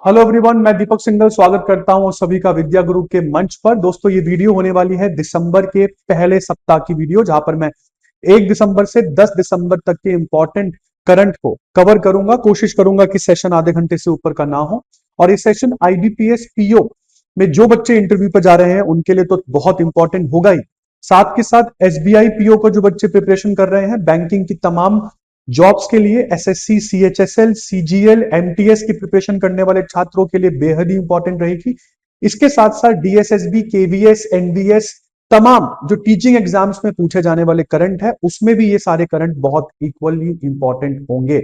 Hello everyone, मैं दीपक सिंघल स्वागत करता हूं सभी का विद्या गुरु के मंच पर। दोस्तों, ये वीडियो होने वाली है दिसंबर के पहले सप्ताह की वीडियो, जहां पर मैं 1 दिसंबर से 10 दिसंबर तक के इंपॉर्टेंट करंट को कवर करूंगा। कोशिश करूंगा कि सेशन आधे घंटे से ऊपर का ना हो। और ये सेशन आईबीपीएस पीओ में जो बच्चे इंटरव्यू पर जा रहे हैं उनके लिए तो बहुत इंपॉर्टेंट होगा ही। साथ के साथ एसबीआई पीओ को जो बच्चे प्रिपरेशन कर रहे हैं, बैंकिंग की तमाम जॉब्स के लिए, एसएससी, सीएचएसएल, सीजीएल, एमटीएस की प्रिपरेशन करने वाले छात्रों के लिए बेहद ही इंपॉर्टेंट रहेगी। इसके साथ साथ डीएसएसबी, केवीएस, एनबीएस, तमाम जो टीचिंग एग्जाम्स में पूछे जाने वाले करंट है, उसमें भी ये सारे करंट बहुत इक्वली इंपॉर्टेंट होंगे।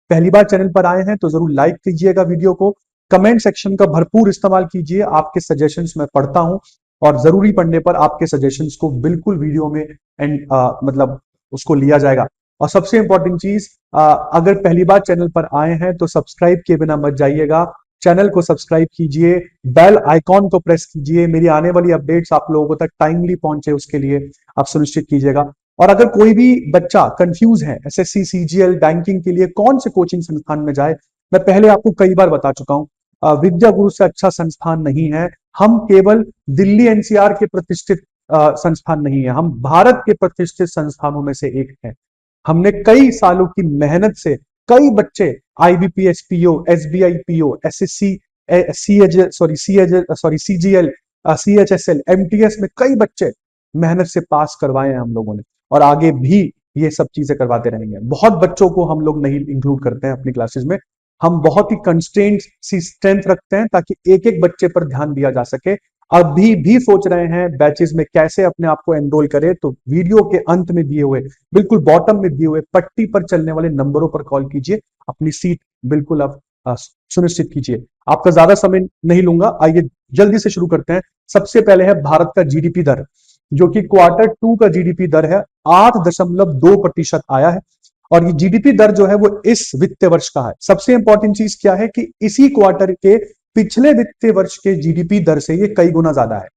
पहली बार चैनल पर आए हैं तो जरूर लाइक कीजिएगा वीडियो को। कमेंट सेक्शन का भरपूर इस्तेमाल कीजिए। आपके सजेशंस मैं पढ़ता हूं और जरूरी पढ़ने पर आपके सजेशंस को बिल्कुल वीडियो में मतलब उसको लिया जाएगा। और सबसे इंपॉर्टेंट चीज, अगर पहली बार चैनल पर आए हैं तो सब्सक्राइब किए बिना मत जाइएगा। चैनल को सब्सक्राइब कीजिए, बेल आइकॉन को प्रेस कीजिए। मेरी आने वाली अपडेट्स आप लोगों तक टाइमली पहुंचे, उसके लिए आप सुनिश्चित कीजिएगा। और अगर कोई भी बच्चा कंफ्यूज है एसएससी, सीजीएल, बैंकिंग के लिए कौन से कोचिंग संस्थान में जाए, मैं पहले आपको कई बार बता चुका हूं, विद्या गुरु से अच्छा संस्थान नहीं है। हम केवल दिल्ली एनसीआर के प्रतिष्ठित संस्थान नहीं है, हम भारत के प्रतिष्ठित संस्थानों में से एक है। हमने कई सालों की मेहनत से कई बच्चे IBPS PO, SBI PO, SSC, CGL, CHSL, MTS में कई बच्चे मेहनत से पास करवाए हैं हम लोगों ने, और आगे भी ये सब चीजें करवाते रहेंगे। बहुत बच्चों को हम लोग नहीं इंक्लूड करते हैं अपनी क्लासेस में। हम बहुत ही कंस्ट्रेंट सी स्ट्रेंथ रखते हैं ताकि एक एक बच्चे पर ध्यान दिया जा सके। अभी भी सोच रहे हैं बैचेस में कैसे अपने आप को एनरोल करें, तो वीडियो के अंत में दिए हुए, बिल्कुल बॉटम में दिए हुए पट्टी पर चलने वाले नंबरों पर कॉल कीजिए। अपनी सीट बिल्कुल आप सुनिश्चित कीजिए। आपका ज्यादा समय नहीं लूंगा, आइए जल्दी से शुरू करते हैं। सबसे पहले है भारत का जीडीपी दर, जो कि क्वार्टर 2 का जीडीपी दर है, 8.2% आया है। और ये जीडीपी दर जो है वो इस वित्तीय वर्ष का है। सबसे इंपॉर्टेंट चीज क्या है कि इसी क्वार्टर के पिछले वित्तीय वर्ष के जीडीपी दर से ये कई गुना ज्यादा है।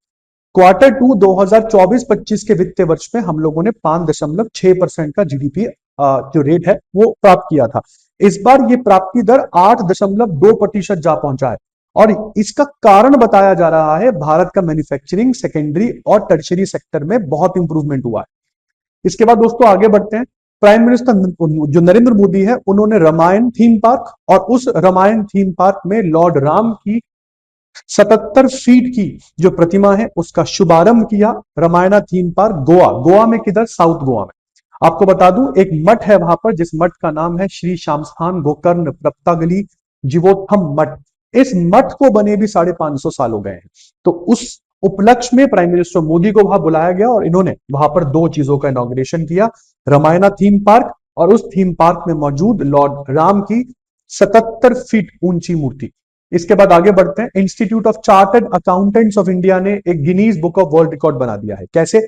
क्वार्टर 2 2024-25 के वित्तीय वर्ष में हम लोगों ने 5.6% का जीडीपी जो रेट है वो प्राप्त किया था। इस बार ये प्राप्ति दर 8.2% जा पहुंचा है। और इसका कारण बताया जा रहा है भारत का मैन्युफैक्चरिंग, सेकेंडरी और टर्शरी सेक्टर में बहुत इंप्रूवमेंट हुआ है। इसके बाद दोस्तों आगे बढ़ते हैं। प्राइम मिनिस्टर जो नरेंद्र मोदी है, उन्होंने रामायण थीम पार्क, और उस रामायण थीम पार्क में लॉर्ड राम की 77 फीट की जो प्रतिमा है उसका शुभारंभ किया। रामायणा थीम पार्क गोवा में किधर? साउथ गोवा में। आपको बता दूं, एक मठ है वहां पर जिस मठ का नाम है श्री श्यामस्थान गोकर्ण प्रपतागली जीवोत्थम मठ। इस मठ को बने भी 550 साल हो गए हैं। तो उस उपलक्ष्य में प्राइम मिनिस्टर मोदी को वहां बुलाया गया और इन्होंने वहां पर 2 चीजों का इनॉग्रेशन किया, रामायणा थीम पार्क और उस थीम पार्क में मौजूद लॉर्ड राम की 77 फीट ऊंची मूर्ति। इसके बाद आगे बढ़ते हैं। Institute of chartered accountants of India ने एक Guinness book of world record बना दिया है। कैसे?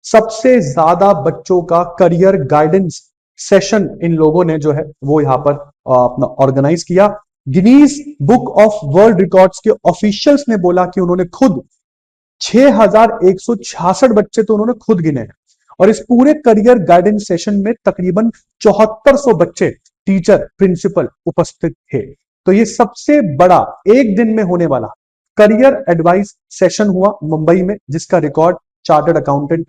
सबसे ज्यादा बच्चों का करियर गाइडेंस सेशन इन लोगों ने जो है वो यहां पर अपना ऑर्गेनाइज किया। Guinness book of world records के ऑफिशियल्स ने बोला कि उन्होंने खुद 6166 बच्चे तो उन्होंने खुद गिने हैं। और इस पूरे करियर गाइडेंस सेशन में तकरीबन 7400 बच्चे, टीचर, प्रिंसिपल उपस्थित थे। तो ये सबसे बड़ा एक दिन में होने वाला करियर एडवाइस सेशन हुआ मुंबई में, जिसका record chartered accountant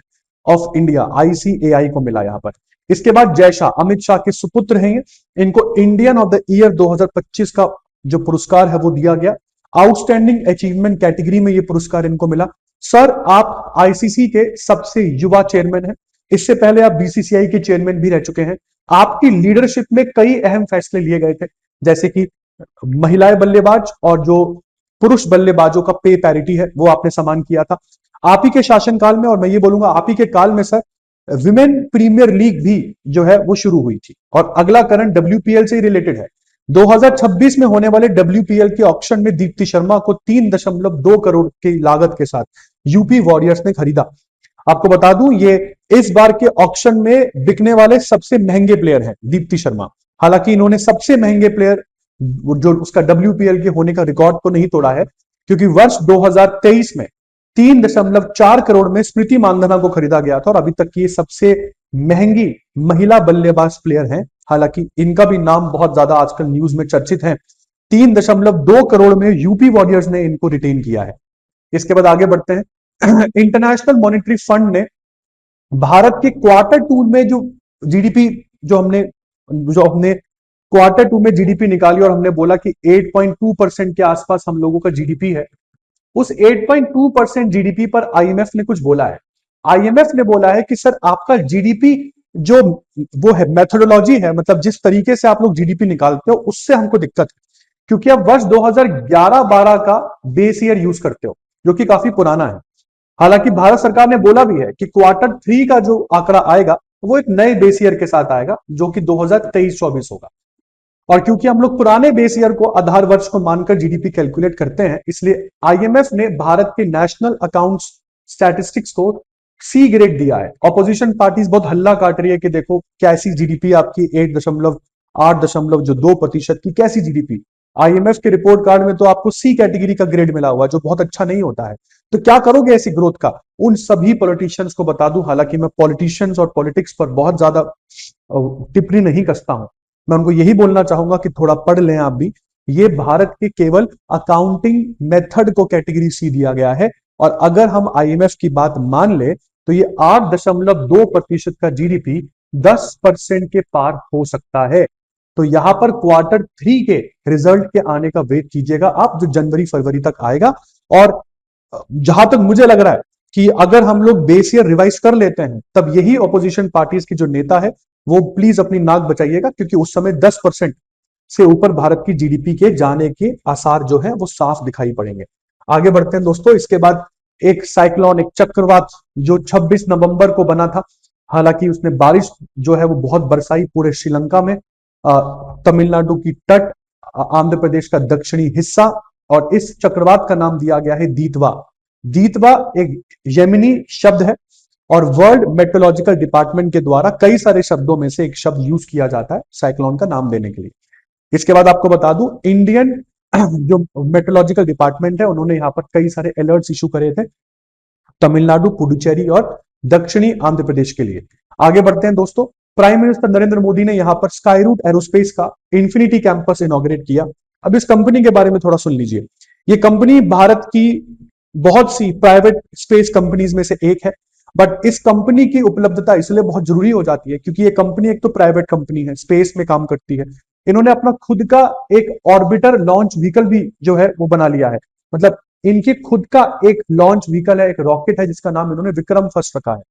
of India ICAI को मिला यहां पर। इसके बाद जय शाह, अमित शाह के सुपुत्र हैं ये, इनको इंडियन ऑफ द ईयर 2025 का जो पुरस्कार है वो दिया गया। आउटस्टैंडिंग अचीवमेंट कैटेगरी में ये पुरस्कार इनको मिला। सर, आप आईसीसी के सबसे युवा चेयरमैन हैं। इससे पहले आप बीसीसीआई के चेयरमैन भी रह चुके हैं। आपकी लीडरशिप में कई अहम फैसले लिए गए थे, जैसे कि महिलाएं बल्लेबाज और जो पुरुष बल्लेबाजों का पे पैरिटी है वो आपने समान किया था। आप ही के शासनकाल में, और मैं ये बोलूंगा आप ही के काल में सर, विमेन प्रीमियर लीग भी जो है वो शुरू हुई थी। और अगला करंट डब्ल्यूपीएल से रिलेटेड है। 2026 में होने वाले डब्ल्यूपीएल के ऑक्शन में दीप्ति शर्मा को 3.2 करोड़ की लागत के साथ यूपी वॉरियर्स ने खरीदा। आपको बता दूं, ये इस बार के ऑक्शन में बिकने वाले सबसे महंगे प्लेयर हैं दीप्ति शर्मा। हालांकि इन्होंने सबसे महंगे प्लेयर जो उसका डब्ल्यूपीएल के होने का रिकॉर्ड तो नहीं तोड़ा है, क्योंकि वर्ष 2023 में 3.4 करोड़ में स्मृति मानधना को खरीदा गया था और अभी तक ये सबसे महंगी महिला बल्लेबाज प्लेयर हैं। हालांकि इनका भी नाम बहुत ज्यादा आजकल न्यूज में चर्चित है। 3.2 करोड़ में यूपी वॉरियर्स ने इनको रिटेन किया है। इसके बाद आगे बढ़ते हैं। इंटरनेशनल मॉनेटरी फंड ने भारत के क्वार्टर टू में जो जीडीपी जो हमने क्वार्टर टू में जीडीपी निकाली और हमने बोला कि 8.2% के आसपास हम लोगों का जीडीपी है। उस 8.2% जीडीपी पर आईएमएफ ने कुछ बोला है। आईएमएफ ने बोला है कि सर आपका जीडीपी जो वो है मेथोडोलॉजी है, मतलब जिस तरीके से आप लोग जीडीपी निकालते हो उससे हमको दिक्कत है, क्योंकि आप वर्ष 2011-12 का बेस ईयर यूज करते हो जो कि काफी पुराना है। हालांकि भारत सरकार ने बोला भी है कि क्वार्टर 3 का जो आंकड़ा आएगा वो एक नए बेस ईयर के साथ आएगा जो कि 2023-24 होगा। और क्योंकि हम लोग पुराने बेस ईयर को आधार वर्ष को मानकर जीडीपी कैलकुलेट करते हैं, इसलिए आईएमएफ ने भारत के नेशनल अकाउंट्स स्टैटिस्टिक्स को सी ग्रेड दिया है। ऑपोजिशन पार्टीज बहुत हल्ला काट रही है कि देखो कैसी जीडीपी आपकी 8.8.2% की कैसी जीडीपी। आईएमएफ के रिपोर्ट कार्ड में तो आपको सी कैटेगरी का ग्रेड मिला हुआ जो बहुत अच्छा नहीं होता है। तो क्या करोगे ऐसी ग्रोथ का? उन सभी पॉलिटिशियंस को बता दूं, हालांकि मैं पॉलिटिशियंस और पॉलिटिक्स पर बहुत ज्यादा टिप्पणी नहीं कसता हूं, मैं उनको यही बोलना चाहूंगा कि थोड़ा पढ़ लें आप भी। ये भारत के केवल अकाउंटिंग मेथड को कैटेगरी सी दिया गया है, और अगर हम आईएमएफ की बात मान ले तो ये 8.2% का जीडीपी 10% के पार हो सकता है। तो यहां पर क्वार्टर 3 के रिजल्ट के आने का वेट कीजिएगा आप, जो जनवरी फरवरी तक आएगा। और जहां तक मुझे लग रहा है कि अगर हम लोग बेस ईयर रिवाइज कर लेते हैं तब यही ऑपोजिशन पार्टीज की जो नेता है वो प्लीज अपनी नाक बचाइएगा, क्योंकि उस समय 10% से ऊपर भारत की जीडीपी के जाने के आसार जो है वो साफ दिखाई पड़ेंगे। आगे बढ़ते हैं दोस्तों। इसके बाद एक साइक्लोन, एक चक्रवात जो 26 नवंबर को बना था, हालांकि उसने बारिश जो है वो बहुत बरसाई पूरे श्रीलंका में, तमिलनाडु की तट, आंध्र प्रदेश का दक्षिणी हिस्सा, और इस चक्रवात का नाम दिया गया है दीतवा। दीतवा एक येमेनी शब्द है और वर्ल्ड मेट्रोलॉजिकल डिपार्टमेंट के द्वारा कई सारे शब्दों में से एक शब्द यूज किया जाता है साइक्लोन का नाम देने के लिए। इसके बाद आपको बता दूं, इंडियन जो मेट्रोलॉजिकल डिपार्टमेंट है उन्होंने यहां पर कई सारे अलर्ट्स इशू करे थे तमिलनाडु, पुडुचेरी और दक्षिणी आंध्र प्रदेश के लिए। आगे बढ़ते हैं दोस्तों। प्राइम मिनिस्टर नरेंद्र मोदी ने यहां पर स्काई रूट एरोस्पेस का इंफिनिटी कैंपस इनॉग्रेट किया। अब इस कंपनी के बारे में थोड़ा सुन लीजिए। ये कंपनी भारत की बहुत सी प्राइवेट स्पेस कंपनीज में से एक है, बट इस कंपनी की उपलब्धता इसलिए बहुत जरूरी हो जाती है क्योंकि ये कंपनी एक तो प्राइवेट कंपनी है, स्पेस में काम करती है। इन्होंने अपना खुद का एक ऑर्बिटर लॉन्च व्हीकल भी जो है वो बना लिया है। मतलब इनके खुद का एक लॉन्च व्हीकल है, एक रॉकेट है जिसका नाम इन्होंने विक्रम फर्स्ट रखा है।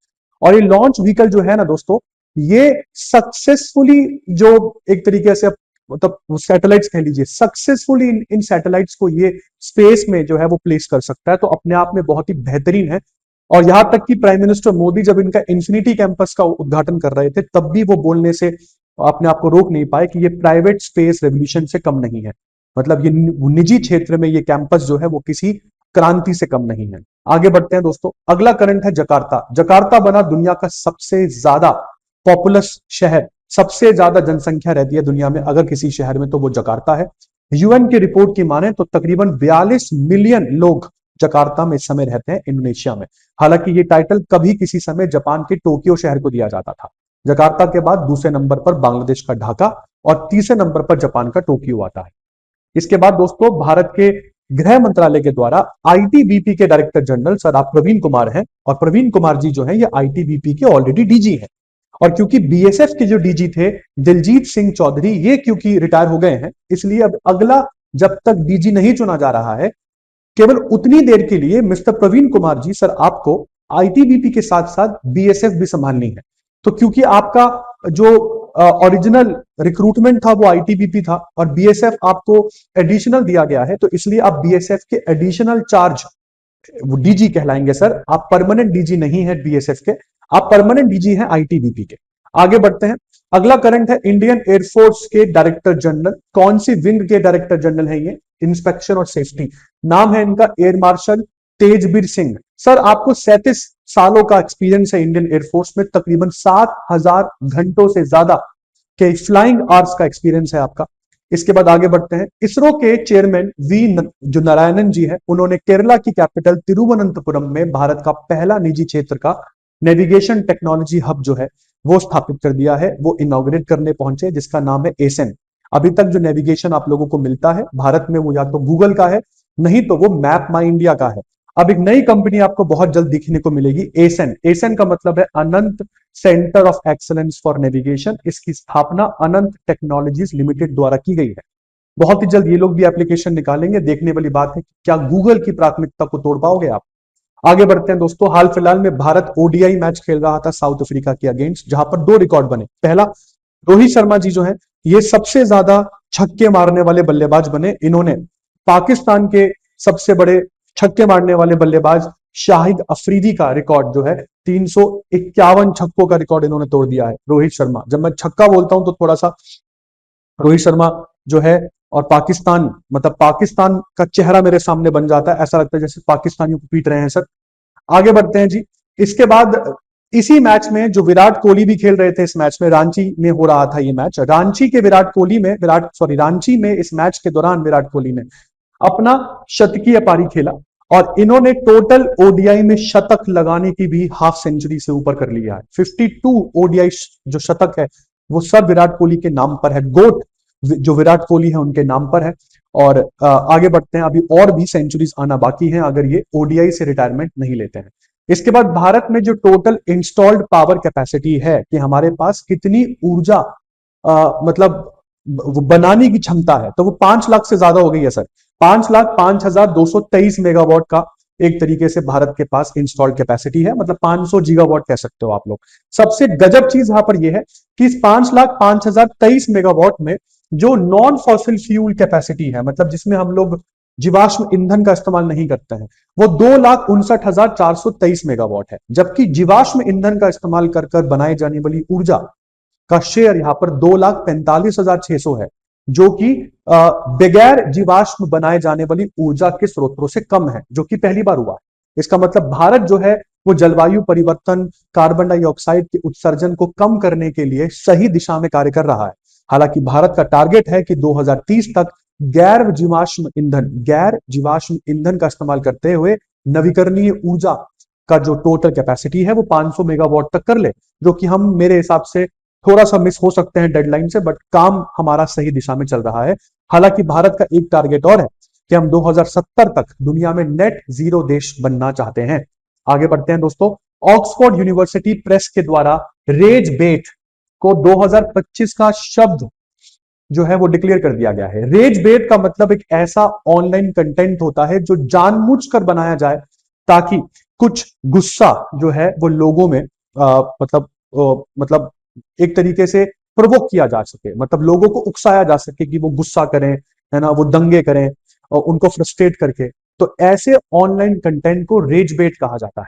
और ये लॉन्च व्हीकल जो है ना दोस्तों, ये सक्सेसफुली जो एक तरीके से मतलब सैटेलाइट्स कह लीजिए, सक्सेसफुली इन सैटेलाइट्स को ये स्पेस में जो है वो प्लेस कर सकता है, तो अपने आप में बहुत ही बेहतरीन है। और यहां तक कि प्राइम मिनिस्टर मोदी जब इनका इंफिनिटी कैंपस का उद्घाटन कर रहे थे तब भी वो बोलने से अपने आप को रोक नहीं पाए कि ये प्राइवेट स्पेस रेवोल्यूशन से कम नहीं है। मतलब ये निजी क्षेत्र में ये कैंपस जो है वो किसी क्रांति से कम नहीं है। आगे बढ़ते हैं दोस्तों। अगला करंट है जकार्ता। जकार्ता बना दुनिया का सबसे ज्यादा पॉपुलस शहर, सबसे ज्यादा जनसंख्या रहती है दुनिया में अगर किसी शहर में तो वो जकार्ता है। यूएन की रिपोर्ट की माने तो तकरीबन 42 मिलियन लोग जकार्ता में इस समय रहते हैं, इंडोनेशिया में। हालांकि ये टाइटल कभी किसी समय जापान के टोक्यो शहर को दिया जाता था। जकार्ता के बाद दूसरे नंबर पर बांग्लादेश का ढाका और तीसरे नंबर पर जापान का टोक्यो आता है। इसके बाद दोस्तों भारत के गृह मंत्रालय के द्वारा आईटीबीपी के डायरेक्टर जनरल सर आप प्रवीण कुमार हैं, और प्रवीण कुमार जी जो है ये आईटीबीपी के ऑलरेडी डीजी हैं। और क्योंकि बीएसएफ के जो डीजी थे दिलजीत सिंह चौधरी, ये क्योंकि रिटायर हो गए हैं, इसलिए अब अगला जब तक डीजी नहीं चुना जा रहा है, केवल उतनी देर के लिए मिस्टर प्रवीण कुमार जी सर आपको आईटीबीपी के साथ साथ बीएसएफ भी संभालनी है। तो क्योंकि आपका जो ओरिजिनल रिक्रूटमेंट था वो आईटीबीपी था और बीएसएफ आपको एडिशनल दिया गया है, तो इसलिए आप बीएसएफ के एडिशनल चार्ज डीजी कहलाएंगे सर। आप परमानेंट डीजी नहीं है बीएसएफ के, आप परमानेंट डीजी हैं आईटीबीपी के। आगे बढ़ते हैं। अगला करंट है इंडियन एयरफोर्स के डायरेक्टर जनरल। कौन सी विंग के डायरेक्टर जनरल है ये? इंस्पेक्शन और सेफ्टी। नाम है इनका air marshal Tejbir Singh. Sir आपको 37 सालों का एक्सपीरियंस है इंडियन एयरफोर्स में, तकरीबन 7,000 घंटों से ज्यादा के फ्लाइंग आवर्स का एक्सपीरियंस है आपका। इसके बाद आगे बढ़ते हैं। इसरो के चेयरमैन जो नारायणन जी है, उन्होंने केरला की कैपिटल तिरुवनंतपुरम में भारत का पहला निजी क्षेत्र का नेविगेशन टेक्नोलॉजी हब जो है वो स्थापित कर दिया है। वो इनॉग्रेट करने पहुंचे जिसका नाम है एसन। अभी तक जो नेविगेशन आप लोगों को मिलता है भारत में वो या तो गूगल का है, नहीं तो वो मैप माई इंडिया का है। अब एक नई कंपनी आपको बहुत जल्द दिखने को मिलेगी, एसन। एसन का मतलब है Anant centre of excellence for navigation. इसकी स्थापना अनंत टेक्नोलॉजीज लिमिटेड द्वारा की गई है। बहुत ही जल्द ये लोग भी एप्लीकेशन निकालेंगे। देखने वाली बात है कि क्या गूगल की प्राथमिकता को तोड़ पाओगे आप। आगे बढ़ते हैं दोस्तों। हाल फिलहाल में भारत ओडीआई मैच खेल रहा था साउथ अफ्रीका के अगेंस्ट, जहां पर दो रिकॉर्ड बने। पहला, रोहित शर्मा जी जो है ये सबसे ज्यादा छक्के मारने वाले बल्लेबाज बने। इन्होंने पाकिस्तान के सबसे बड़े छक्के मारने वाले बल्लेबाज शाहिद अफरीदी का रिकॉर्ड जो है 351 छक्कों का रिकॉर्ड इन्होंने तोड़ दिया है, रोहित शर्मा। जब मैं छक्का बोलता हूं तो थोड़ा सा रोहित शर्मा जो है और पाकिस्तान, मतलब पाकिस्तान का चेहरा मेरे सामने बन जाता है, ऐसा लगता है जैसे पाकिस्तानियों को पीट रहे हैं सर। आगे बढ़ते हैं जी। इसके बाद इसी मैच में जो विराट कोहली भी खेल रहे थे, इस मैच में रांची में हो रहा था ये मैच। रांची के विराट कोहली में रांची में इस मैच के दौरान विराट कोहली ने अपना शतकीय पारी खेला और इन्होंने टोटल ओडीआई में शतक लगाने की भी हाफ सेंचुरी से ऊपर कर लिया है। 52 ओडीआई जो शतक है वो सब विराट कोहली के नाम पर है। गोट जो विराट कोहली है उनके नाम पर है। और आगे बढ़ते हैं, अभी और भी सेंचुरीज आना बाकी हैं अगर ये ओडीआई से रिटायरमेंट नहीं लेते हैं। इसके बाद भारत में जो टोटल इंस्टॉल्ड पावर कैपेसिटी है कि हमारे पास कितनी ऊर्जा मतलब बनाने की क्षमता है, तो वो 5 लाख से ज्यादा हो गई है सर। 5,05,223 मेगावाट का एक तरीके से भारत के पास इंस्टॉल्ड कैपेसिटी है, मतलब 500 गीगावाट कह सकते हो आप लोग। सबसे गजब चीज यहां पर यह है कि इस 5,05,023 मेगावाट में जो नॉन फॉसिल फ्यूल कैपेसिटी है, मतलब जिसमें हम लोग जीवाश्म ईंधन का इस्तेमाल नहीं करते हैं, वो 2,59,423 मेगावाट है। जबकि जीवाश्म ईंधन का इस्तेमाल कर बनाई जाने वाली ऊर्जा का शेयर यहां पर 2,45,600 है, जो कि बगैर जीवाश्म बनाए जाने वाली ऊर्जा के स्रोतों से कम है, जो कि पहली बार हुआ है। इसका मतलब भारत जो है वो जलवायु परिवर्तन, कार्बन डाइऑक्साइड के उत्सर्जन को कम करने के लिए सही दिशा में कार्य कर रहा है। हालांकि भारत का टारगेट है कि 2030 तक गैर जीवाश्म ईंधन का इस्तेमाल करते हुए नवीकरणीय ऊर्जा का जो टोटल कैपेसिटी है वो 500 मेगावाट तक कर ले, जो कि हम मेरे हिसाब से थोड़ा सा मिस हो सकते हैं डेडलाइन से, बट काम हमारा सही दिशा में चल रहा है। हालांकि भारत का एक टारगेट और है कि हम 2070 तक दुनिया में नेट जीरो देश बनना चाहते हैं। आगे बढ़ते हैं दोस्तों। ऑक्सफोर्ड यूनिवर्सिटी प्रेस के द्वारा रेज बेट को 2025 का शब्द जो है वो डिक्लेयर कर दिया गया है। रेज बेट का मतलब एक ऐसा ऑनलाइन कंटेंट होता है जो जानबूझकर बनाया जाए ताकि कुछ गुस्सा जो है वो लोगों में मतलब एक तरीके से प्रोवोक किया जा सके, मतलब लोगों को उकसाया जा सके कि वो गुस्सा करें, है ना, वो दंगे करें और उनको फ्रस्ट्रेट करके। तो ऐसे ऑनलाइन कंटेंट को रेज बेट कहा जाता है।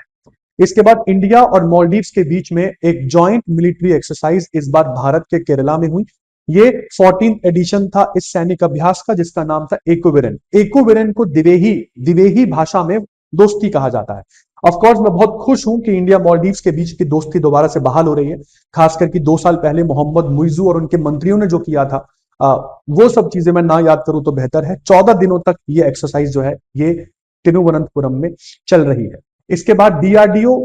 इसके बाद इंडिया और मालदीव्स के बीच में एक जॉइंट मिलिट्री एक्सरसाइज इस बार भारत के केरला में हुई। ये 14th एडिशन था इस सैनिक अभ्यास का, जिसका नाम था एकोवेरन। एकोवेरन को दिवेही भाषा में दोस्ती कहा जाता है। ऑफ कोर्स मैं बहुत खुश हूं कि इंडिया मालदीव्स के बीच की दोस्ती दोबारा से बहाल हो रही है। खासकर कि 2 साल पहले मोहम्मद मुइजू और उनके मंत्रियों ने जो किया था, वो सब चीजें मैं ना याद करूं तो बेहतर है। 14 दिनों तक ये एक्सरसाइज जो है ये तिरुवनंतपुरम में चल रही है। इसके बाद डीआरडीओ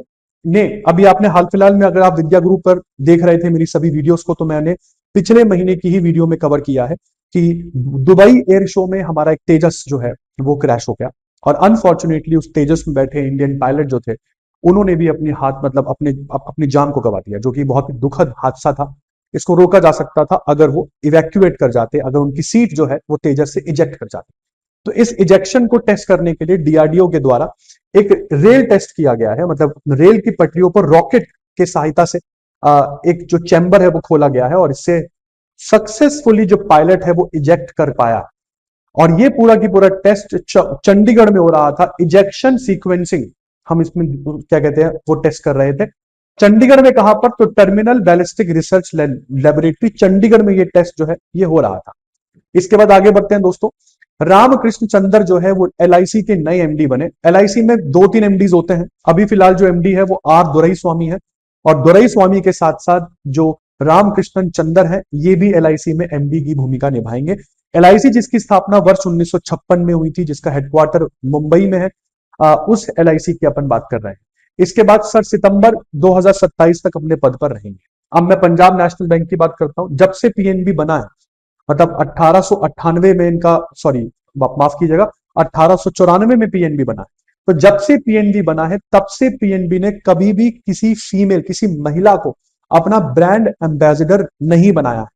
ने अभी, आपने हाल फिलहाल में अगर आप विद्या ग्रुप पर देख रहे थे मेरी सभी वीडियोस को, तो मैंने पिछले महीने की ही वीडियो में कवर किया है कि दुबई एयर शो में हमारा एक तेजस जो है वो क्रैश हो गया और अनफॉर्चुनेटली उस तेजस में बैठे इंडियन पायलट जो थे उन्होंने भी अपनी हाथ मतलब अपनी जान को गवा दिया, जो कि बहुत ही दुखद हादसा था। इसको रोका जा सकता था अगर वो इवैक्यूएट कर जाते, अगर उनकी सीट जो है वो तेजस से इजेक्ट कर जाती। तो इस इजेक्शन को टेस्ट करने के लिए डीआरडीओ के द्वारा एक रेल टेस्ट किया गया है, मतलब रेल की पटरियों पर रॉकेट के सहायता से एक जो चैम्बर है वो खोला गया है और इससे सक्सेसफुली जो पायलट है वो इजेक्ट कर पाया। और ये पूरा की पूरा टेस्ट चंडीगढ़ में हो रहा था। इजेक्शन सीक्वेंसिंग हम इसमें क्या कहते हैं वो टेस्ट कर रहे थे चंडीगढ़ में। कहां पर? तो terminal ballistic research laboratory Chandigarh में ये टेस्ट जो है ये हो रहा था। इसके बाद आगे बढ़ते हैं दोस्तों। रामकृष्ण चंदर जो है वो एलआईसी के नए एमडी बने। एलआईसी में 2-3 एमडीज होते हैं। अभी फिलहाल जो एमडी है वो आर दोरई स्वामी है और दोरई स्वामी के साथ साथ जो रामकृष्णन चंदर है ये भी एलआईसी में एमडी की भूमिका निभाएंगे। एलआईसी जिसकी स्थापना वर्ष 1956 में हुई थी, जिसका हेडक्वार्टर मुंबई में है, उस एलआईसी की अपन बात कर रहे हैं। इसके बाद सर सितंबर 2027 तक अपने पद पर रहेंगे। अब मैं पंजाब नेशनल बैंक की बात करता हूं। जब से पीएनबी बना है मतलब 1898 में इनका, सॉरी माफ कीजिएगा, 1894 में पीएनबी बना है। तो जब से पीएनबी बना है तब से पीएनबी ने कभी भी किसी फीमेल, किसी महिला को अपना ब्रांड एम्बेसडर नहीं बनाया है।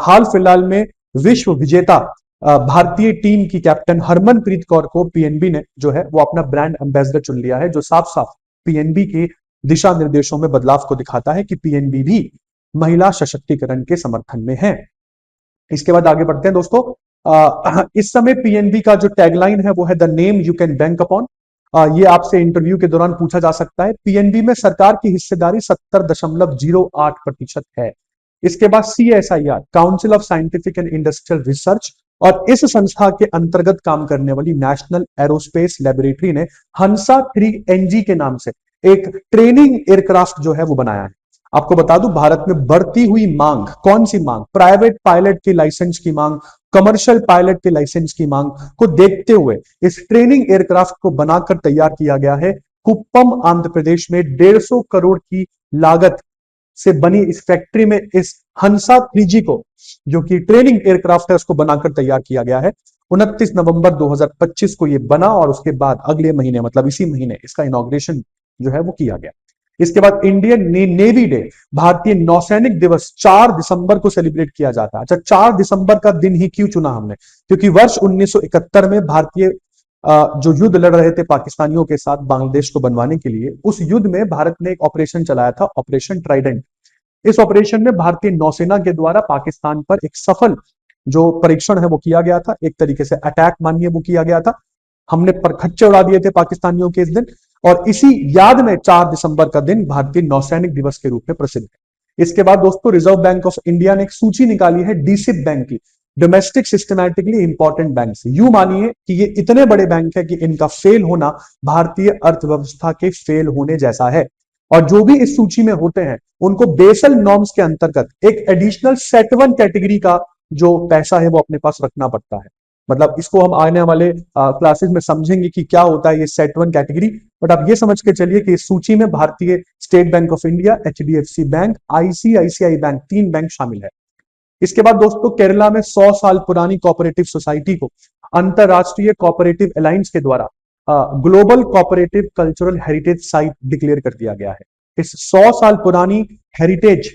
हाल फिलहाल में विश्व विजेता भारतीय टीम की कैप्टन हरमनप्रीत कौर को पीएनबी ने जो है वो अपना ब्रांड एम्बेसडर चुन लिया है, जो साफ साफ पीएनबी के दिशा निर्देशों में बदलाव को दिखाता है कि पीएनबी भी महिला सशक्तिकरण के समर्थन में है। इसके बाद आगे बढ़ते हैं दोस्तों। इस समय पीएनबी का जो टैगलाइन है वो है the name you can bank upon. ये आपसे इंटरव्यू के दौरान पूछा जा सकता है। पीएनबी में सरकार की हिस्सेदारी 70.08% है। इसके बाद CSIR, council of scientific and industrial research, और इस संस्था के अंतर्गत काम करने वाली नेशनल एरोस्पेस लेबोरेटरी ने हंसा 3NG के नाम से एक ट्रेनिंग एयरक्राफ्ट जो है वो बनाया है। आपको बता दूं, भारत में बढ़ती हुई मांग, कौन सी मांग? प्राइवेट पायलट के लाइसेंस की मांग, कमर्शियल पायलट के लाइसेंस की मांग को देखते हुए इस ट्रेनिंग एयरक्राफ्ट को बनाकर तैयार किया गया है। कुप्पम आंध्र प्रदेश में 150 करोड़ की लागत से बनी इस फैक्ट्री में इस हंसा 3G को, जो कि ट्रेनिंग एयरक्राफ्ट है, उसको बनाकर तैयार किया गया है। 29 नवंबर 2025 को ये बना और उसके बाद अगले महीने, मतलब इसी महीने इसका इनॉग्रेशन जो है वो किया गया। इसके बाद इंडियन नेवी डे, भारतीय नौसैनिक दिवस 4 दिसंबर को सेलिब्रेट किया जाता है। अच्छा, 4 दिसंबर का दिन ही क्यों चुना हमने? क्योंकि वर्ष 1971 में भारतीय जो युद्ध लड़ रहे थे पाकिस्तानियों के साथ बांग्लादेश को बनवाने के लिए, उस युद्ध में भारत ने एक ऑपरेशन चलाया था, ऑपरेशन ट्राइडेंट। इस ऑपरेशन में भारतीय नौसेना के द्वारा पाकिस्तान पर एक सफल जो परीक्षण है वो किया गया था, एक तरीके से अटैक मानिए वो किया गया था। हमने परखच्चे उड़ा दिए थे पाकिस्तानियों के इस दिन, और इसी याद में 4 दिसंबर का दिन भारतीय नौसैनिक दिवस के रूप में प्रसिद्ध है। इसके बाद दोस्तों, रिजर्व बैंक ऑफ इंडिया ने एक सूची निकाली है डीसिप बैंक की, डोमेस्टिक सिस्टमैटिकली इंपॉर्टेंट बैंक से। यूं मानिए कि ये इतने बड़े बैंक है कि इनका फेल होना भारतीय अर्थव्यवस्था के फेल होने जैसा है। और जो भी इस सूची में होते हैं उनको बेसल नॉर्म्स के अंतर्गत एक एडिशनल सेट 1 कैटेगरी का जो पैसा है वो अपने पास रखना पड़ता है। मतलब इसको हम आने वाले क्लासेस में समझेंगे कि क्या होता है ये सेट 1 कैटेगरी। बट आप ये समझ के चलिए कि इस सूची में भारतीय state bank of India, HDFC bank, ICICI bank, 3 bank शामिल है। इसके बाद दोस्तों, केरला में 100 साल पुरानी कोऑपरेटिव सोसाइटी को अंतरराष्ट्रीय कोऑपरेटिव अलायंस के द्वारा global cooperative cultural heritage site declare कर दिया गया है। इस 100 साल पुरानी हेरिटेज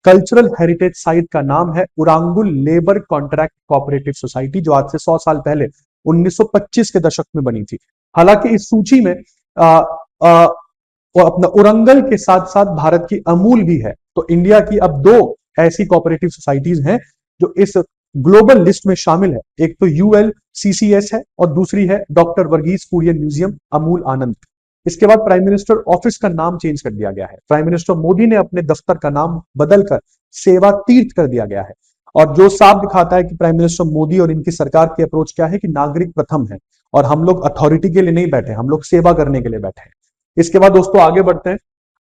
कल्चरल हेरिटेज साइट का नाम है उरांगुल लेबर कॉन्ट्रैक्ट कोऑपरेटिव सोसाइटी, जो आज से 100 साल पहले 1925 के दशक में बनी थी। हालांकि इस सूची में अपना उरंगल के साथ साथ भारत की अमूल भी है। तो इंडिया की अब 2 ऐसी कोऑपरेटिव सोसाइटीज हैं जो इस ग्लोबल लिस्ट में शामिल है। एक तो ULCCS है और दूसरी है डॉक्टर वर्गीस कुरियन म्यूजियम अमूल आनंद। इसके बाद प्राइम मिनिस्टर ऑफिस का नाम चेंज कर दिया गया है। प्राइम मिनिस्टर मोदी ने अपने दफ्तर का नाम बदलकर सेवा तीर्थ कर दिया गया है, और जो साफ दिखाता है कि प्राइम मिनिस्टर मोदी और इनकी सरकार की अप्रोच क्या है कि नागरिक प्रथम है, और हम लोग अथॉरिटी के लिए नहीं बैठे, हम लोग सेवा करने के लिए बैठे हैं। इसके बाद दोस्तों आगे बढ़ते हैं।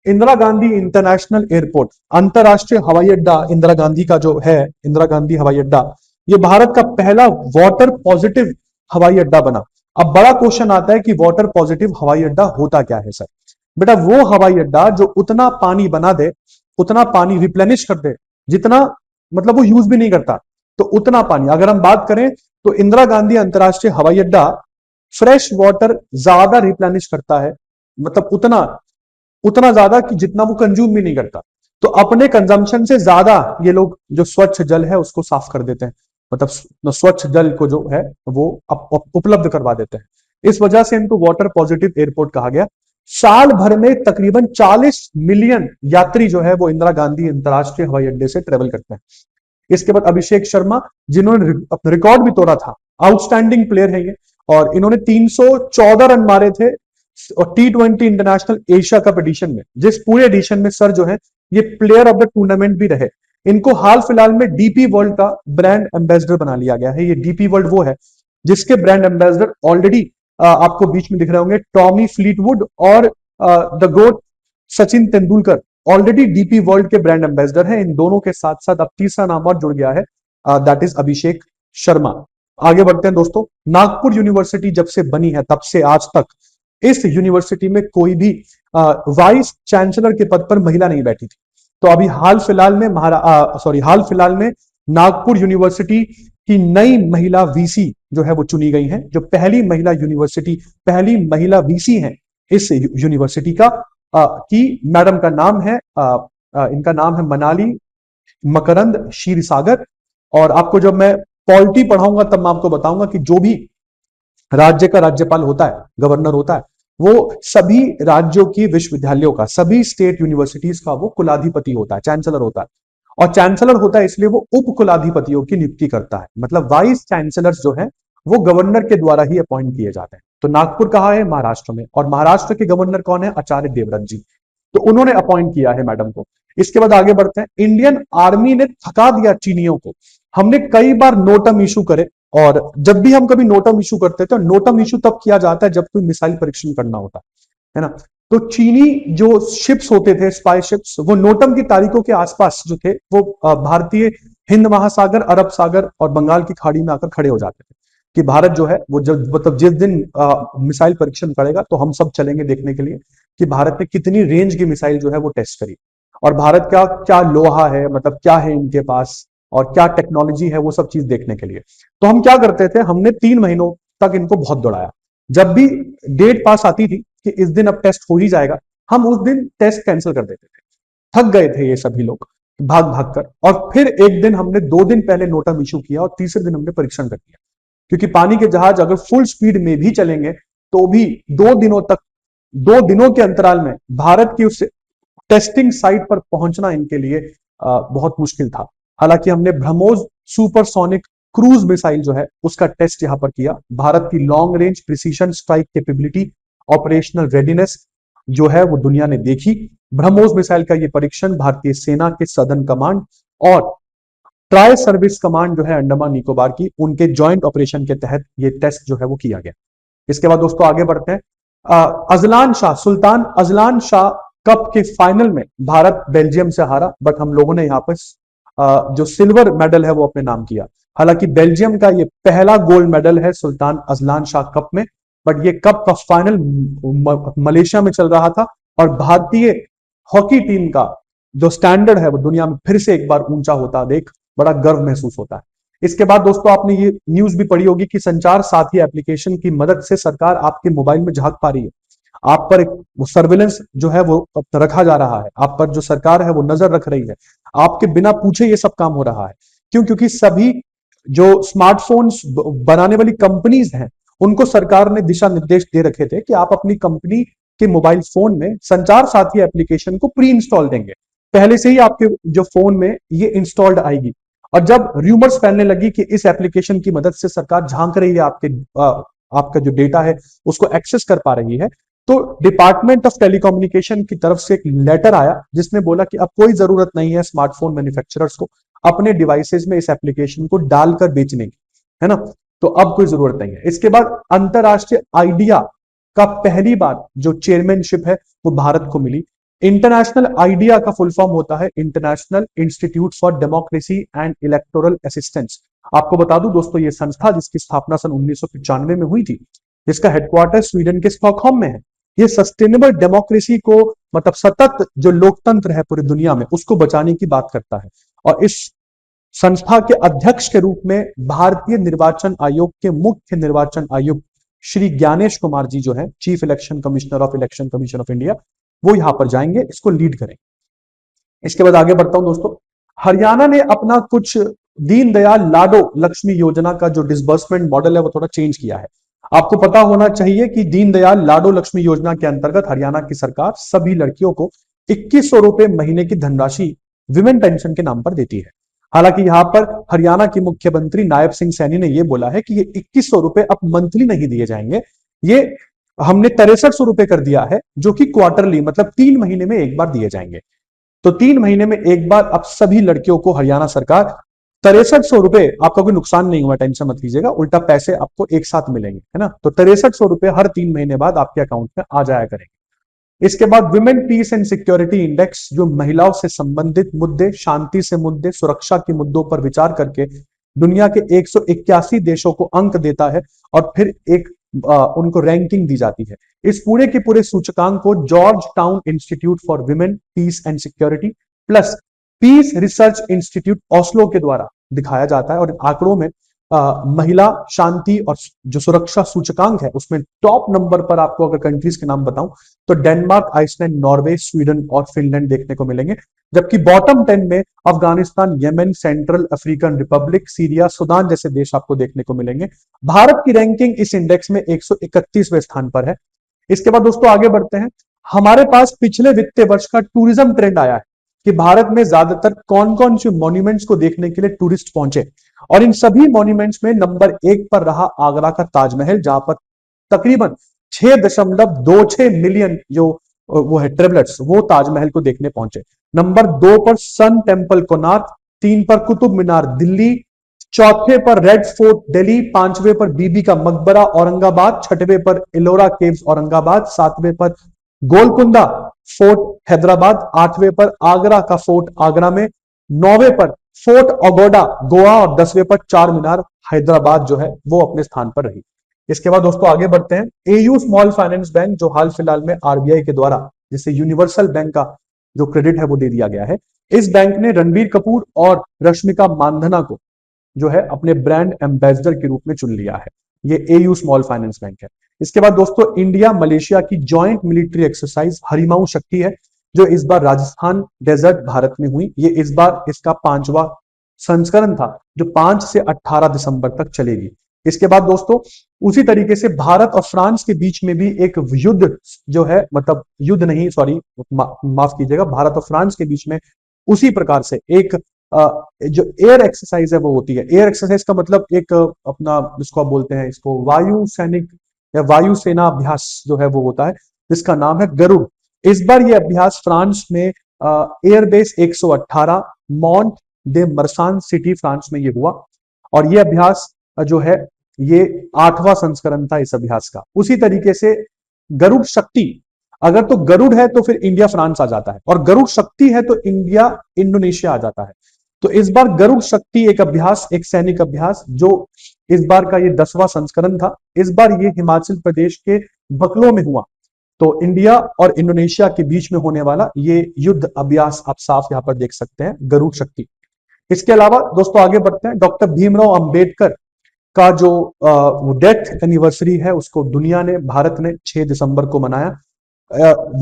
इंदिरा गांधी इंटरनेशनल एयरपोर्ट, अंतरराष्ट्रीय हवाई अड्डा इंदिरा गांधी का जो है, इंदिरा गांधी हवाई अड्डा, ये भारत का पहला वाटर पॉजिटिव हवाई अड्डा बना। अब बड़ा क्वेश्चन आता है कि वाटर पॉजिटिव हवाई अड्डा होता क्या है सर? बेटा, वो हवाई अड्डा जो उतना पानी बना दे, उतना पानी रिप्लेनिश कर दे जितना, मतलब वो यूज भी नहीं करता, तो उतना पानी। अगर हम बात करें तो इंदिरा गांधी अंतरराष्ट्रीय हवाई अड्डा फ्रेश वाटर ज्यादा रिप्लेनिश करता है, मतलब उतना ज्यादा कि जितना वो कंज्यूम भी नहीं करता। तो अपने कंजम्पशन से ज्यादा ये लोग जो स्वच्छ जल है उसको साफ कर देते हैं, मतलब स्वच्छ जल को जो है वो उपलब्ध करवा देते हैं। इस वजह से इनको वाटर पॉजिटिव एयरपोर्ट कहा गया। साल भर में तकरीबन 40 मिलियन यात्री जो है वो इंदिरा गांधी अंतरराष्ट्रीय हवाई अड्डे से ट्रेवल करते हैं। इसके बाद अभिषेक शर्मा, जिन्होंने अपना रिकॉर्ड भी तोड़ा था, आउटस्टैंडिंग प्लेयर है ये, और इन्होंने 314 रन मारे थे और T20 international Asia cup addition में, जिस पूरे एडिशन में सर जो है ये प्लेयर ऑफ द टूर्नामेंट भी रहे। इनको हाल फिलहाल में डीपी वर्ल्ड का ब्रांड एम्बेसडर बना लिया गया है। ये डीपी वर्ल्ड वो है जिसके ब्रांड एम्बेसडर ऑलरेडी आपको बीच में दिख रहे होंगे, टॉमी फ्लीटवुड और the GOAT Sachin Tendulkar already DP World के ब्रांड एम्बेसडर हैं। इन दोनों के साथ साथ अब तीसरा नाम और जुड़ गया है, दैट इज अभिषेक शर्मा। आगे बढ़ते हैं दोस्तों। नागपुर यूनिवर्सिटी जब से बनी है तब से आज तक इस यूनिवर्सिटी में कोई भी वाइस चांसलर के पद पर महिला नहीं बैठी थी। तो अभी हाल फिलहाल में नागपुर यूनिवर्सिटी की नई महिला वीसी जो है वो चुनी गई हैं, जो पहली महिला यूनिवर्सिटी, पहली महिला वीसी हैं इस यूनिवर्सिटी का की मैडम का नाम है इनका नाम है मनाली मकरंद क्षीरसागर। और आपको जब मैं पॉलिटी पढ़ाऊंगा तब मैं आपको बताऊंगा कि जो भी राज्य का राज्यपाल होता है, गवर्नर होता है, वो सभी राज्यों की विश्वविद्यालयों का, सभी स्टेट यूनिवर्सिटीज का वो कुलाधिपति होता है, चांसलर होता है। और चांसलर होता है इसलिए वो उप कुलाधिपतियों की नियुक्ति करता है, मतलब वाइस चांसलर्स जो है वो गवर्नर के द्वारा ही अपॉइंट किए जाते हैं। तो नागपुर कहाँ है? महाराष्ट्र में। और महाराष्ट्र के गवर्नर कौन है? आचार्य देवव्रत जी। तो उन्होंने अपॉइंट किया है मैडम को। इसके बाद आगे बढ़ते हैं। इंडियन आर्मी ने थका दिया चीनियों को। हमने कई बार नोटम इशू करे, और जब भी हम कभी नोटम इशू करते हैं तो नोटम इशू तब किया जाता है जब कोई मिसाइल परीक्षण करना होता है ना। तो चीनी जो शिप्स होते थे, स्पाई शिप्स, वो नोटम की तारीखों के आसपास जो थे वो भारतीय हिंद महासागर, अरब सागर और बंगाल की खाड़ी में आकर खड़े हो जाते थे कि भारत जो है वो जब मतलब जिस दिन मिसाइल परीक्षण करेगा तो हम सब चलेंगे देखने के लिए कि भारत ने कितनी रेंज की मिसाइल जो है वो टेस्ट करी, और भारत का क्या लोहा है, मतलब क्या है इनके पास और क्या टेक्नोलॉजी है, वो सब चीज देखने के लिए। तो हम क्या करते थे, हमने 3 महीनों तक इनको बहुत दौड़ाया। जब भी डेट पास आती थी कि इस दिन अब टेस्ट हो ही जाएगा, हम उस दिन टेस्ट कैंसिल कर देते थे। थक गए थे ये सभी लोग भाग भाग कर, और फिर एक दिन हमने 2 दिन पहले नोटम इशू किया और तीसरे दिन हमने परीक्षण कर दिया। क्योंकि पानी के जहाज अगर फुल स्पीड में भी चलेंगे तो भी 2 दिनों तक, 2 दिनों के अंतराल में भारत की उस टेस्टिंग साइट पर पहुंचना इनके लिए बहुत मुश्किल था। हालांकि हमने ब्रह्मोस सुपरसोनिक क्रूज मिसाइल जो है उसका टेस्ट यहां पर किया। भारत की long range precision strike capability, operational readiness जो है वो दुनिया ने देखी। ब्रह्मोस मिसाइल का ये परीक्षण भारतीय सेना के सदर्न कमांड और ट्राई सर्विस कमांड जो है अंडमान निकोबार की, उनके ज्वाइंट ऑपरेशन के तहत ये टेस्ट जो है वो किया गया। इसके बाद दोस्तों आगे बढ़ते हैं। Azlan Shah, Sultan Azlan Shah cup के फाइनल में भारत बेल्जियम से हारा, बट हम लोगों ने यहाँ पर जो सिल्वर मेडल है वो अपने नाम किया। हालांकि बेल्जियम का ये पहला गोल्ड मेडल है सुल्तान अजलान शाह कप में, बट ये कप का फाइनल मलेशिया में चल रहा था, और भारतीय हॉकी टीम का जो स्टैंडर्ड है वो दुनिया में फिर से एक बार ऊंचा होता देख बड़ा गर्व महसूस होता है। इसके बाद दोस्तों आपने ये न्यूज भी पढ़ी होगी कि संचार साथी एप्लीकेशन की मदद से सरकार आपके मोबाइल में झांक पा रही है। आप पर एक सर्विलेंस जो है वो रखा जा रहा है, आप पर जो सरकार है वो नजर रख रही है, आपके बिना पूछे ये सब काम हो रहा है। क्यों? क्योंकि सभी जो स्मार्टफोन्स बनाने वाली कंपनीज हैं उनको सरकार ने दिशा निर्देश दे रखे थे कि आप अपनी कंपनी के मोबाइल फोन में संचार साथी एप्लीकेशन को प्री इंस्टॉल देंगे, पहले से ही आपके जो फोन में ये इंस्टॉल्ड आएगी। और जब रूमर्स फैलने लगी कि इस एप्लीकेशन की मदद से सरकार झांक रही है आपका जो डेटा है उसको एक्सेस कर पा रही है, तो डिपार्टमेंट ऑफ टेलीकम्युनिकेशन की तरफ से एक लेटर आया जिसने बोला कि अब कोई जरूरत नहीं है स्मार्टफोन मैन्युफैक्चरर्स को अपने डिवाइसेस में इस एप्लीकेशन को डालकर बेचने की, है ना। तो अब कोई जरूरत नहीं है। इसके बाद अंतरराष्ट्रीय आइडिया का पहली बार जो चेयरमैनशिप है वो भारत को मिली। इंटरनेशनल आइडिया का फुल फॉर्म होता है international institute for democracy and electoral assistance. आपको बता दूं दोस्तों, ये संस्था जिसकी स्थापना सन 1995 में हुई थी, जिसका हेडक्वार्टर स्वीडन के स्टॉकहोम में है, ये सस्टेनेबल डेमोक्रेसी को, मतलब सतत जो लोकतंत्र है पूरी दुनिया में, उसको बचाने की बात करता है। और इस संस्था के अध्यक्ष के रूप में भारतीय निर्वाचन आयोग के मुख्य निर्वाचन आयुक्त श्री ज्ञानेश कुमार जी जो है, chief election commissioner of election commission of India, वो यहां पर जाएंगे, इसको लीड करेंगे। इसके बाद आगे बढ़ता हूं दोस्तों। हरियाणा ने अपना कुछ दीनदयाल लाडो लक्ष्मी योजना का जो डिसबर्समेंट मॉडल है वो थोड़ा चेंज किया है। आपको पता होना चाहिए कि दीनदयाल लाडो लक्ष्मी योजना के अंतर्गत हरियाणा की सरकार सभी लड़कियों को 2100 रुपए महीने की धनराशि विमेन पेंशन के नाम पर देती है। हालांकि यहां पर हरियाणा के मुख्यमंत्री नायब सिंह सैनी ने यह बोला है कि ये 2100 रुपए अब मंथली नहीं दिए जाएंगे, ये हमने 6300 रुपए कर दिया है, जो कि क्वार्टरली, मतलब 3 महीने में एक बार दिए जाएंगे। तो 3 महीने में एक बार अब सभी लड़कियों को हरियाणा सरकार 6300 रुपए, आपका कोई नुकसान नहीं हुआ, टेंशन मत लीजिएगा, उल्टा पैसे आपको एक साथ मिलेंगे, है ना। तो 6300 रुपए हर 3 महीने बाद आपके अकाउंट में आ जाया करेंगे। इसके बाद women peace and security index, जो महिलाओं से संबंधित मुद्दे, शांति से मुद्दे, सुरक्षा के मुद्दों पर विचार करके दुनिया के 181 देशों को अंक देता है और फिर एक उनको रैंकिंग दी जाती है। इस पूरे के पूरे सूचकांक को Georgetown institute for women peace and security plus peace research institute Oslo के द्वारा दिखाया जाता है। और आंकड़ों में महिला शांति और जो सुरक्षा सूचकांक है उसमें टॉप नंबर पर आपको अगर कंट्रीज के नाम बताऊं तो डेनमार्क, आइसलैंड, नॉर्वे, स्वीडन और फिनलैंड देखने को मिलेंगे। जबकि बॉटम 10 में Afghanistan, Yemen, central African Republic, Syria, Sudan जैसे देश आपको देखने को मिलेंगे। भारत की रैंकिंग इस इंडेक्स में 131वें स्थान पर है। इसके बाद दोस्तों आगे बढ़ते हैं। हमारे पास पिछले वित्तीय वर्ष का टूरिज्म ट्रेंड आया है कि भारत में ज्यादातर कौन कौन से मॉन्यूमेंट्स को देखने के लिए टूरिस्ट पहुंचे, और इन सभी मॉन्यूमेंट्स में नंबर 1 पर रहा आगरा का ताजमहल, जहां पर तकरीबन 6.26 मिलियन जो वो है ट्रेवलर्स वो ताजमहल को देखने पहुंचे। नंबर 2 पर सन टेम्पल कोणार्क, 3 पर कुतुब मीनार दिल्ली, चौथे पर रेड फोर्ट दिल्ली, 5वें पर बीबी का मकबरा औरंगाबाद, 6वें पर एलोरा केव्स औरंगाबाद, 7वें पर गोलकुंडा फोर्ट हैदराबाद, 8वें पर आगरा का फोर्ट आगरा में, 9वें पर फोर्ट अगोडा गोवा और 10वें पर चार मीनार हैदराबाद जो है वो अपने स्थान पर रही। इसके बाद दोस्तों आगे बढ़ते हैं। एयू स्मॉल फाइनेंस बैंक जो हाल फिलहाल में आरबीआई के द्वारा जिसे यूनिवर्सल बैंक का जो क्रेडिट है वो दे दिया गया है, इस बैंक ने रणबीर कपूर और रश्मिका मांधाना को जो है अपने ब्रांड एम्बेसडर के रूप में चुन लिया है। ये एयू स्मॉल फाइनेंस बैंक है। इसके बाद दोस्तों इंडिया मलेशिया की जॉइंट मिलिट्री एक्सरसाइज हरिमाऊ शक्ति है जो इस बार राजस्थान डेजर्ट भारत में हुई। ये इस बार इसका 5वां संस्करण था जो 5 से 18 दिसंबर तक चलेगी। इसके बाद दोस्तों उसी तरीके से भारत और फ्रांस के बीच में भी एक युद्ध जो है, मतलब युद्ध नहीं सॉरी माफ कीजिएगा, भारत और फ्रांस के बीच में उसी प्रकार से एक जो एयर एक्सरसाइज है वो होती है। एयर एक्सरसाइज का मतलब एक अपना जिसको आप बोलते हैं इसको वायु सैनिक या वायु सेना अभ्यास जो है वो होता है जिसका नाम है गरुड़। इस बार ये अभ्यास फ्रांस में एयरबेस 118 मॉन्ट दे मरसान सिटी फ्रांस में ये हुआ। और ये अभ्यास जो है ये 8वां संस्करण था इस अभ्यास का। उसी तरीके से गरुड़ शक्ति, अगर तो गरुड़ है तो फिर इंडिया फ्रांस आ जाता है, और गरुड़ शक्ति है तो इंडिया इंडोनेशिया आ जाता है। तो इस बार गरुड़ शक्ति एक अभ्यास, एक सैनिक अभ्यास जो इस बार का ये 10वां संस्करण था। इस बार ये हिमाचल प्रदेश के बकलो में हुआ। तो इंडिया और इंडोनेशिया के बीच में होने वाला ये युद्ध अभ्यास आप साफ यहां पर देख सकते हैं, गरुड़ शक्ति। इसके अलावा दोस्तों आगे बढ़ते हैं। डॉक्टर भीमराव अंबेडकर का जो डेथ एनिवर्सरी है उसको दुनिया ने, भारत ने 6 दिसंबर को मनाया।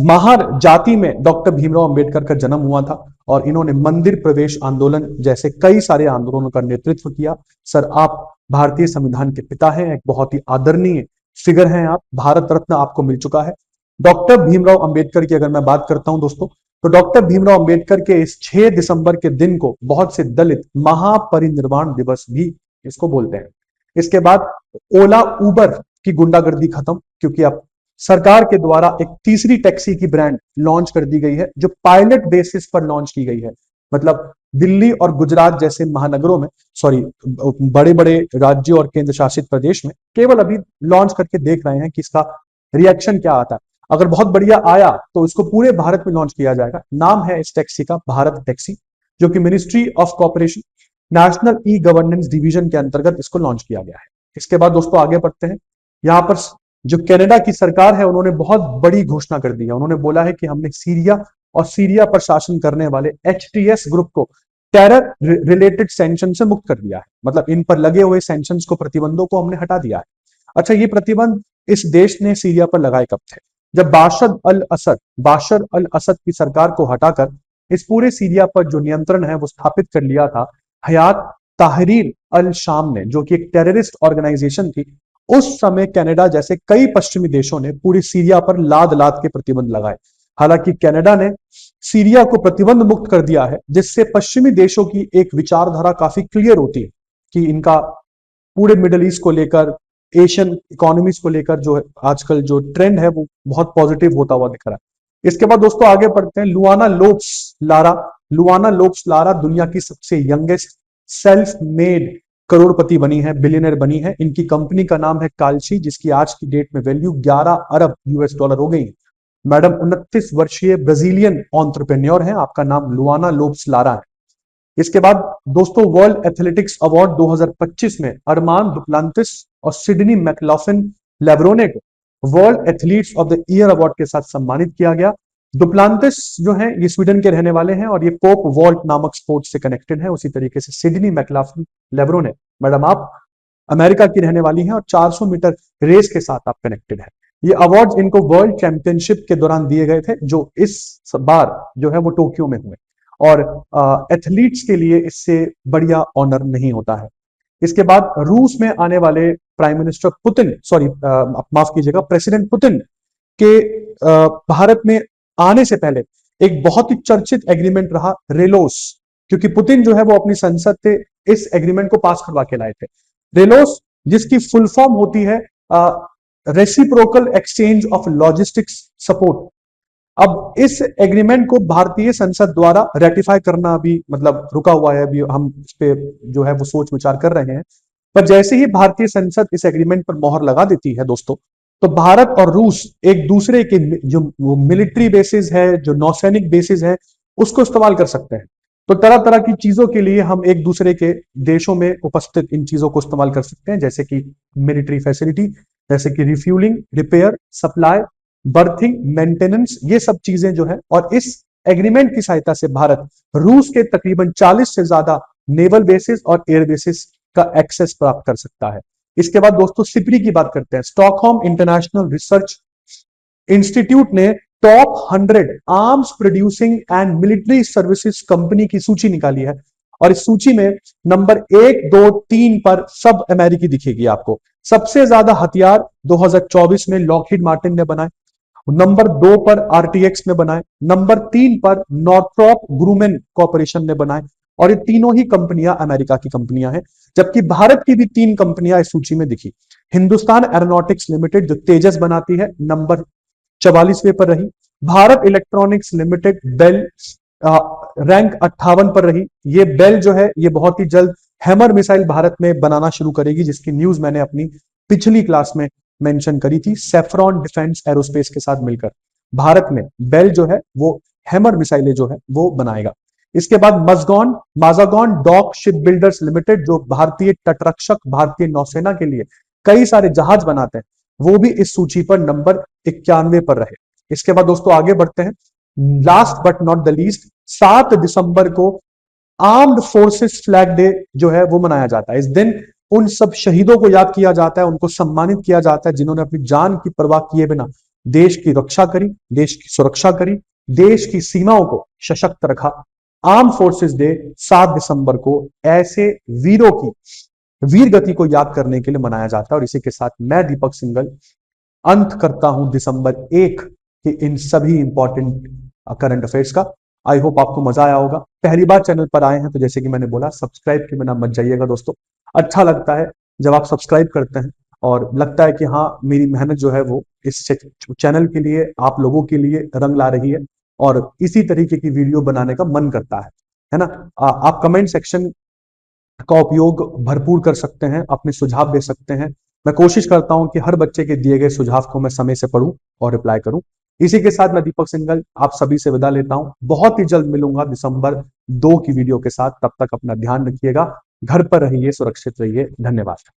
महार जाति में डॉक्टर भीमराव अंबेडकर का जन्म हुआ था और इन्होंने मंदिर प्रवेश आंदोलन जैसे कई सारे आंदोलनों का नेतृत्व किया। सर आप भारतीय संविधान के पिता हैं, एक बहुत ही आदरणीय फिगर हैं आप, भारत रत्न आपको मिल चुका है। डॉक्टर भीमराव अंबेडकर की अगर मैं बात करता हूं दोस्तों, तो डॉक्टर भीमराव अंबेडकर के इस 6 दिसंबर के दिन को बहुत से दलित महापरिनिर्वाण दिवस भी इसको बोलते हैं। इसके बाद ओला उबर की गुंडागर्दी खत्म, क्योंकि अब सरकार के द्वारा एक तीसरी टैक्सी की ब्रांड लॉन्च कर दी गई है जो पायलट बेसिस पर लॉन्च की गई है। मतलब दिल्ली और गुजरात जैसे महानगरों में, सॉरी बड़े बड़े राज्यों और केंद्र शासित प्रदेश में केवल अभी लॉन्च करके देख रहे हैं कि इसका रिएक्शन क्या आता है। अगर बहुत बढ़िया आया तो इसको पूरे भारत में लॉन्च किया जाएगा। नाम है इस टैक्सी का भारत टैक्सी, जो कि ministry of corporation national e governance division के अंतर्गत इसको लॉन्च किया गया है। इसके बाद दोस्तों आगे बढ़ते हैं। यहां पर जो कनाडा की सरकार है उन्होंने बहुत बड़ी घोषणा कर दी है। उन्होंने बोला है कि हमने सीरिया और सीरिया पर शासन करने वाले एचटीएस ग्रुप को टेरर रिलेटेड सैंक्शन से मुक्त कर दिया है। मतलब इन पर लगे हुए सैंक्शंस को, प्रतिबंधों को हमने हटा दिया है। अच्छा, ये प्रतिबंध इस देश ने सीरिया पर लगाए कब थे? जब बाशर अल असद की सरकार को हटाकर इस पूरे सीरिया पर जो नियंत्रण है वो स्थापित कर लिया था हयात तहरीर अल शाम ने, जो कि एक टेररिस्ट ऑर्गेनाइजेशन थी। उस समय कनाडा जैसे कई पश्चिमी देशों ने पूरी सीरिया पर लाद लाद के प्रतिबंध लगाए। हालांकि कनाडा ने सीरिया को प्रतिबंध मुक्त कर दिया है, जिससे पश्चिमी देशों की एक विचारधारा काफी क्लियर होती है कि इनका पूरे मिडिल ईस्ट को लेकर, एशियन इकोनॉमीज को लेकर जो आजकल जो ट्रेंड है वो बहुत पॉजिटिव होता हुआ दिख रहा है। इसके बाद दोस्तों आगे बढ़ते हैं। लुआना लोब्स लारा दुनिया की सबसे यंगेस्ट सेल्फ मेड करोड़पति बनी है, बिलियनर बनी है। इनकी कंपनी का नाम है काल्ची, जिसकी आज की डेट में वैल्यू 11 अरब यूएस डॉलर हो गई। मैडम 29 वर्षीय ब्राजीलियन एंटरप्रेन्योर हैं, आपका नाम लुआना लोब्स लारा है। इसके बाद दोस्तों वर्ल्ड एथलेटिक्स अवार्ड 2025 में अरमान डुप्लांटिस और सिडनी मैकलॉफिन लेब्रोने को world athletes of the year award के साथ सम्मानित किया गया। डुप्लांटिस जो है ये स्वीडन के रहने वाले हैं और ये पोप वॉल्ट नामक स्पोर्ट से कनेक्टेड है। उसी तरीके से सिडनी मैकलाफ्लिन लेब्रोन है, मैडम आप अमेरिका की रहने वाली हैं और 400 मीटर रेस के साथ आप कनेक्टेड है। ये अवार्ड इनको वर्ल्ड चैंपियनशिप के दौरान दिए गए थे, जो इस बार जो है वो टोक्यो में हुए, और एथलीट्स के लिए इससे बढ़िया ऑनर नहीं होता है। इसके बाद रूस में आने वाले प्राइम मिनिस्टर पुतिन, सॉरी माफ कीजिएगा, प्रेसिडेंट पुतिन के भारत में आने से पहले एक बहुत ही चर्चित एग्रीमेंट रहा रेलोस, क्योंकि पुतिन जो है वो अपनी संसद से इस एग्रीमेंट को पास करवा के लाए थे। रेलोस जिसकी फुल फॉर्म होती है reciprocal exchange of logistics support. अब इस एग्रीमेंट को भारतीय संसद द्वारा रेटिफाई करना अभी मतलब रुका हुआ है, अभी हम इस पे जो है वो सोच विचार कर रहे हैं। पर जैसे ही भारतीय संसद इस एग्रीमेंट पर मोहर लगा देती है दोस्तों, तो भारत और रूस एक दूसरे के जो मिलिट्री बेसिस है, जो नौसैनिक बेसिस है, उसको इस्तेमाल कर सकते हैं। तो तरह तरह की चीजों के लिए हम एक दूसरे के देशों में उपस्थित इन चीजों को इस्तेमाल कर सकते हैं, जैसे कि मिलिट्री फैसिलिटी, जैसे कि refuelling, repair, supply, berthing, maintenance, ये सब चीजें जो है। और इस एग्रीमेंट की सहायता से भारत रूस के तकरीबन 40 से ज्यादा नेवल बेसिस और एयर बेसिस का एक्सेस प्राप्त कर सकता है। इसके बाद दोस्तों सिपरी की बात करते हैं। स्टॉकहोम इंटरनेशनल रिसर्च इंस्टीट्यूट ने top 100 arms producing and military services company की सूची निकाली है, और इस सूची में नंबर 1, 2, 3 पर सब अमेरिकी दिखेगी आपको। सबसे ज्यादा हथियार 2024 में लॉकहीड मार्टिन ने बनाए, नंबर 2 पर आरटीएक्स ने बनाए, नंबर 3 पर नॉर्थरॉप ग्रूमेन कॉर्पोरेशन ने बनाए, और ये तीनों ही कंपनियां अमेरिका की कंपनियां हैं। जबकि भारत की भी 3 कंपनियां इस सूची में दिखी। हिंदुस्तान एरोनॉटिक्स लिमिटेड जो तेजस बनाती है, नंबर 44वें पर रही। Bharat electronics limited BEL rank 58 पर रही। ये बेल जो है ये बहुत ही जल्द हैमर मिसाइल भारत में बनाना शुरू करेगी, जिसकी न्यूज मैंने अपनी पिछली क्लास में मेंशन करी थी। सेफ्रॉन डिफेंस एरोस्पेस के साथ मिलकर भारत में बेल जो है वो हैमर मिसाइलें जो है वो बनाएगा। इसके बाद माजागॉन डॉक शिप बिल्डर्स लिमिटेड जो भारतीय तटरक्षक, भारतीय नौसेना के लिए कई सारे जहाज बनाते हैं, वो भी इस सूची पर नंबर 91 पर रहे। इसके बाद दोस्तों आगे बढ़ते हैं। Last but not the least, 7 दिसंबर को आर्म्ड फोर्सेस फ्लैग डे जो है वो मनाया जाता है। इस दिन उन सब शहीदों को याद किया जाता है, उनको सम्मानित किया जाता है जिन्होंने अपनी जान की परवाह किए बिना देश की रक्षा करी, देश की सुरक्षा करी, देश की सीमाओं को सशक्त रखा। आर्म फोर्सेस डे 7 दिसंबर को ऐसे वीरों की वीर गति को याद करने के लिए मनाया जाता है। और इसी के साथ मैं दीपक सिंघल अंत करता हूं दिसंबर 1 के इन सभी इंपॉर्टेंट करंट अफेयर्स का। आई होप आपको मजा आया होगा। पहली बार चैनल पर आए हैं तो जैसे कि मैंने बोला, सब्सक्राइब के बिना मत जाइएगा दोस्तों। अच्छा लगता है जब आप सब्सक्राइब करते हैं और लगता है कि हाँ मेरी मेहनत जो है वो इस चैनल के लिए, आप लोगों के लिए रंग ला रही है, और इसी तरीके की वीडियो बनाने का मन करता है ना। आप कमेंट सेक्शन का उपयोग भरपूर कर सकते हैं, अपने सुझाव दे सकते हैं। मैं कोशिश करता हूं कि हर बच्चे के दिए गए सुझाव को मैं समय से पढूं और रिप्लाई करूं। इसी के साथ मैं दीपक सिंघल आप सभी से विदा लेता हूं। बहुत ही जल्द मिलूंगा दिसंबर 2 की वीडियो के साथ। तब तक अपना ध्यान रखिएगा, घर पर रहिए, सुरक्षित रहिए। धन्यवाद।